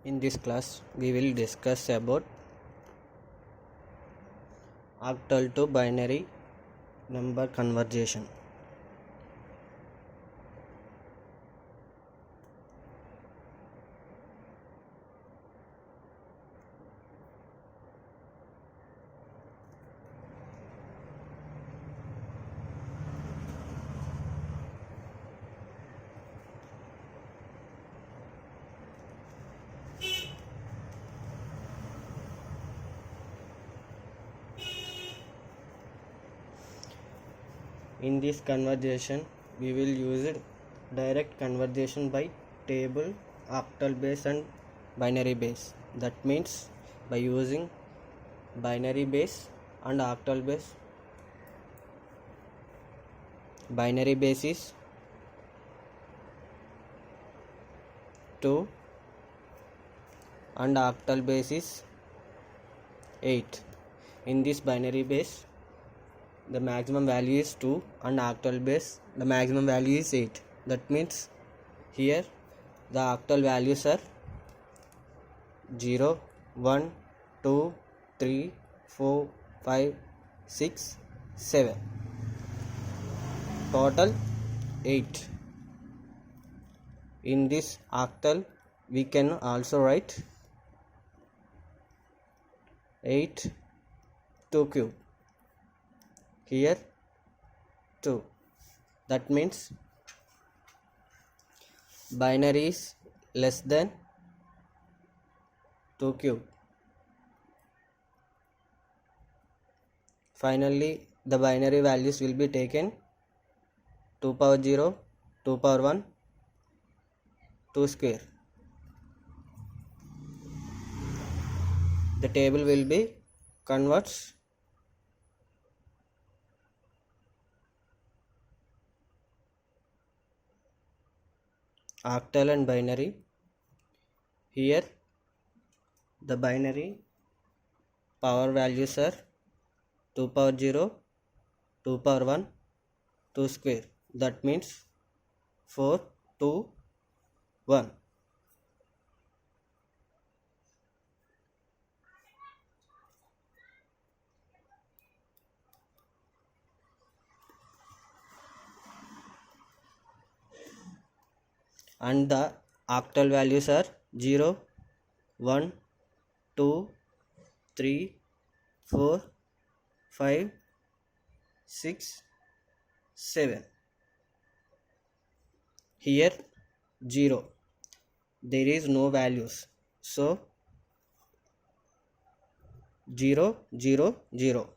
In this class, we will discuss about octal to binary number conversion. In this conversion, we will use direct conversion by table, octal base and binary base. That means by using binary base and octal base. Binary base is 2 and octal base is 8. In this binary base, the maximum value is 2 and octal base the maximum value is 8. That means here the octal values are 0, 1, 2, 3, 4, 5, 6, 7. Total 8. In this octal we can also write 8 2 cube. Here 2. That means binary is less than 2 cube. Finally, the binary values will be taken 2 power 0, 2 power 1, 2 square. The table will be converts octal and binary. Here the binary power values are 2 power 0, 2 power 1, 2 square. That means 4, 2, 1. And the octal values are 0, 1, 2, 3, 4, 5, 6, 7. Here 0. There is no values. So 0, 0, 0.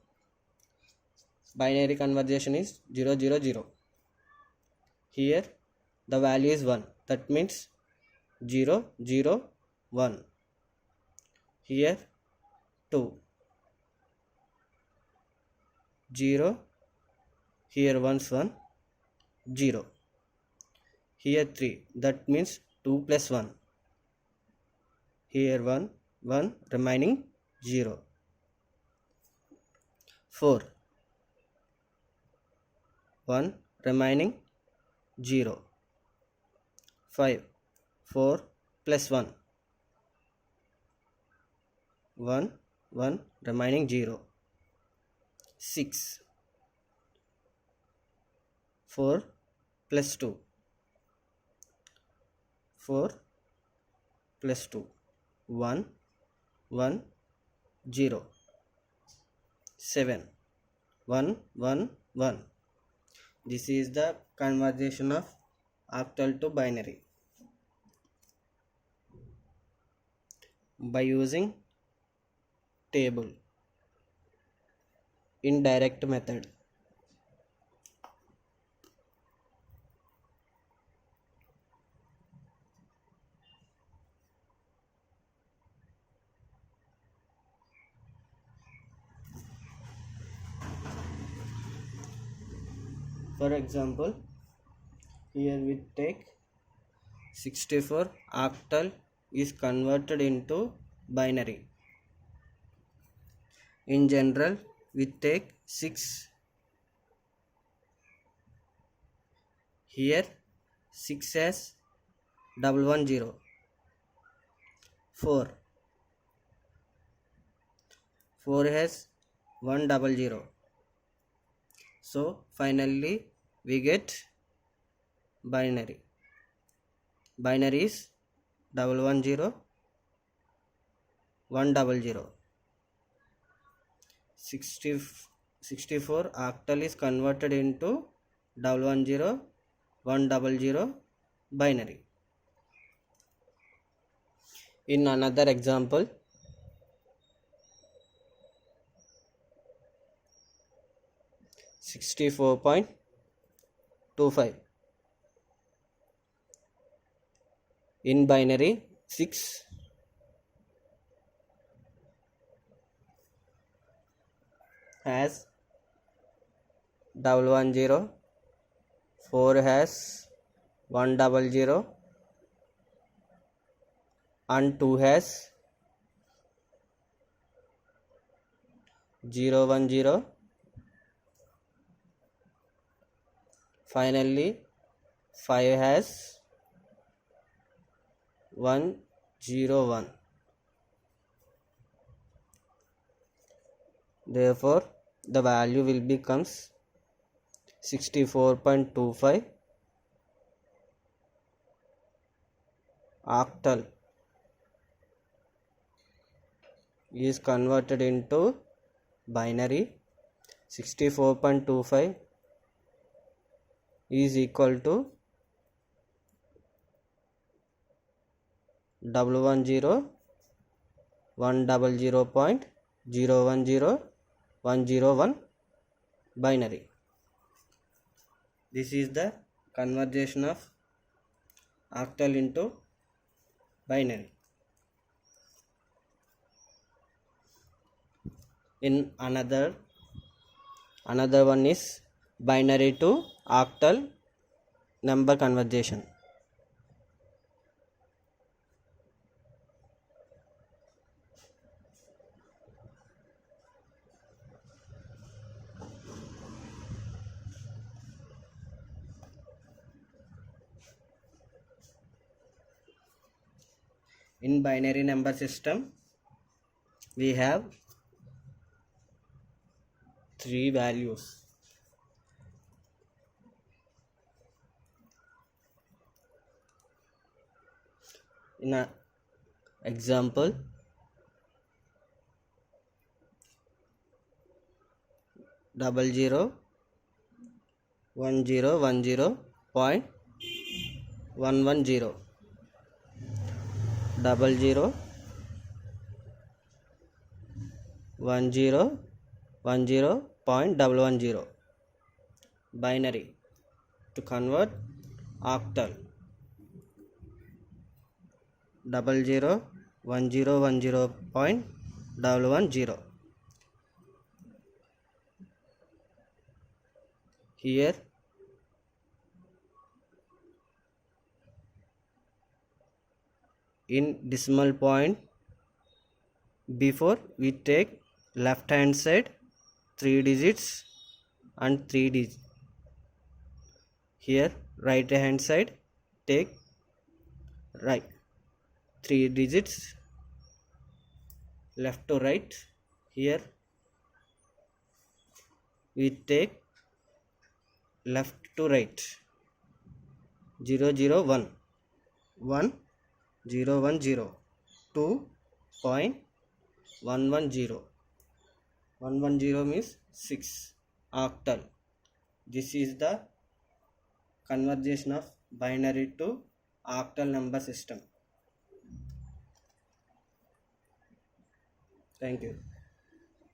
Binary conversion is 0, 0, 0. Here the value is 1. That means 0, 0, 1. Here 2. 0. Here once 1. 0. Here 3. That means 2 plus 1. Here 1. 1. Remaining 0. 4. 1. Remaining 0. 5. 4 plus 1. 1. 1. Remaining 0. 6. 4 plus 2. 4 plus 2. 1. 1. 0. 7. 1. 1. 1. This is the conversion of octal to binary. By using table indirect method. For example, here we take 64 octal is converted into binary. In general, we take 6. Here 6 as 110. 4. 4 has 100. So finally we get binary. Binary is 110 100. 64 octal is converted into 110 100 binary. In another example, 64.25. In binary 6 has 110, 4 has 100 and 2 has 010. Finally 5 has 101. Therefore the value will becomes 64.25 octal is converted into binary. 64.25 is equal to 110 100.010101 binary. This is the conversion of octal into binary. In another one is binary to octal number conversion. In binary number system we have 3 values. In a example, 00 1010.110, 00 1010.110 binary. To convert octal, 00 1010.110. Here in decimal point, before we take left hand side 3 digits and 3 digits. Here right hand side take right 3 digits left to right. Here we take left to right 001 1010 2.110. 110 means 6 octal. This is the conversion of binary to octal number system. Thank you.